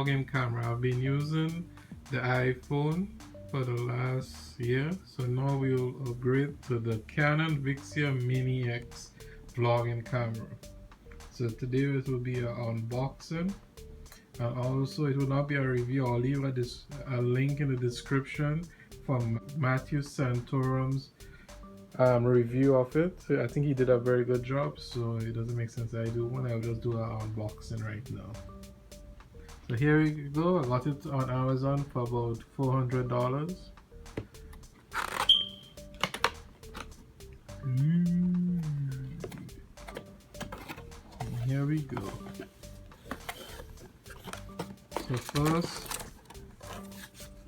vlogging camera. I've been using the iPhone for the last year, so now we will upgrade to the Canon VIXIA Mini X vlogging camera. So today it will be an unboxing, and also it will not be a review. I'll leave a link in the description from Matthew Santorum's review of it. I think he did a very good job, so it doesn't make sense that I do one. I'll just do an unboxing right now. So here we go. I got it on Amazon for about $400. Here we go. So first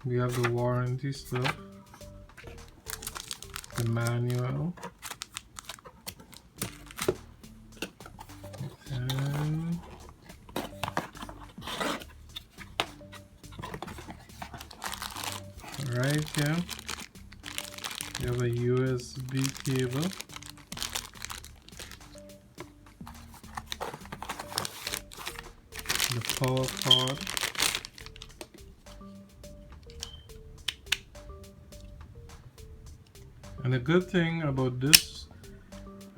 we have the warranty stuff, the manual, and right here you have a USB cable, the power cord, and the good thing about this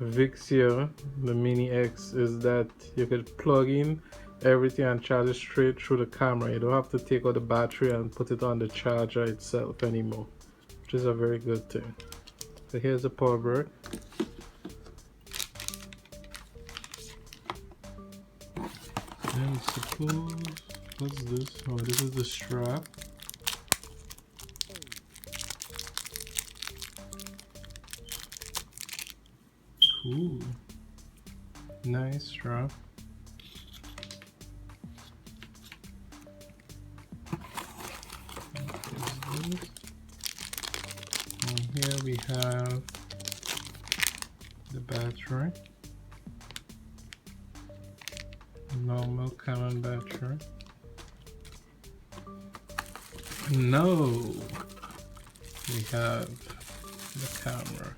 VIXIA, the Mini X, is that you could plug in everything and charge it straight through the camera. You don't have to take out the battery and put it on the charger itself anymore, which is a very good thing. So here's the power brick. And suppose, what's this? Oh, this is the strap. Cool. Nice strap. And here we have the battery. Normal Canon battery. No, we have the camera.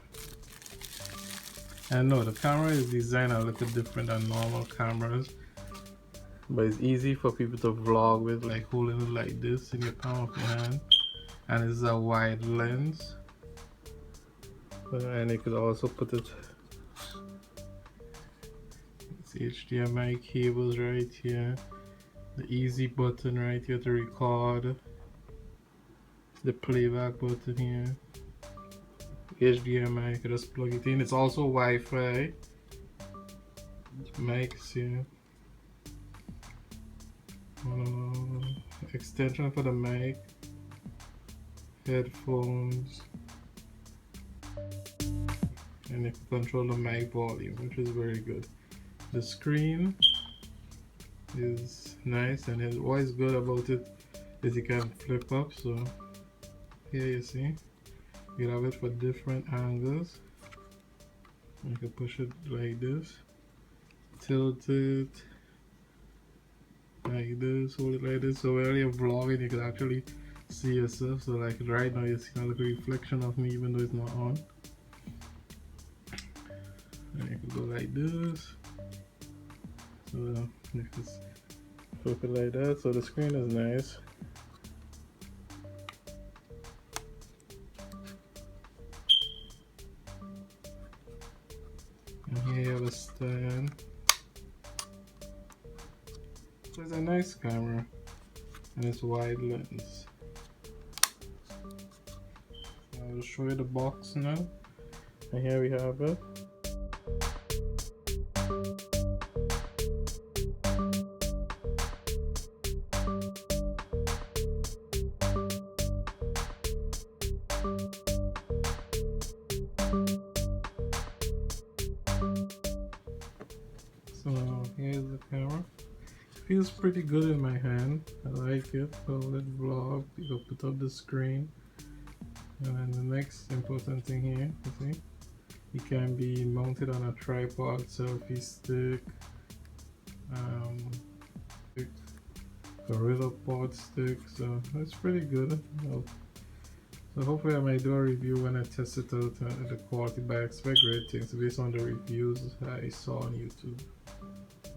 And no, the camera is designed a little different than normal cameras, but it's easy for people to vlog with, like holding it like this in your palm of your hand. And it's a wide lens, and you could also put it, it's HDMI cables right here, the easy button right here to record, the playback button here, HDMI, you can just plug it in. It's also Wi-Fi, mics here, extension for the mic, headphones, and you can control the mic volume, which is very good. The screen is nice, and what is good about it is you can flip up. So here you see you have it for different angles. You can push it like this, tilt it like this, hold it like this, so while you're vlogging you can actually see yourself. So like right now you're seeing a little reflection of me even though it's not on. And you can go like this, so you can flip it like that. So the screen is nice. And here you have a stand. So it's a nice camera, and it's wide lens. I'll show you the box now, and here we have it. So here's the camera. Feels pretty good in my hand. I like it. So let's vlog. You can put up the screen. And then the next important thing here, you see, it can be mounted on a tripod, selfie stick, gorilla pod stick, so that's pretty good. So hopefully I might do a review when I test it out at the quality, but I expect great things based on the reviews I saw on YouTube. So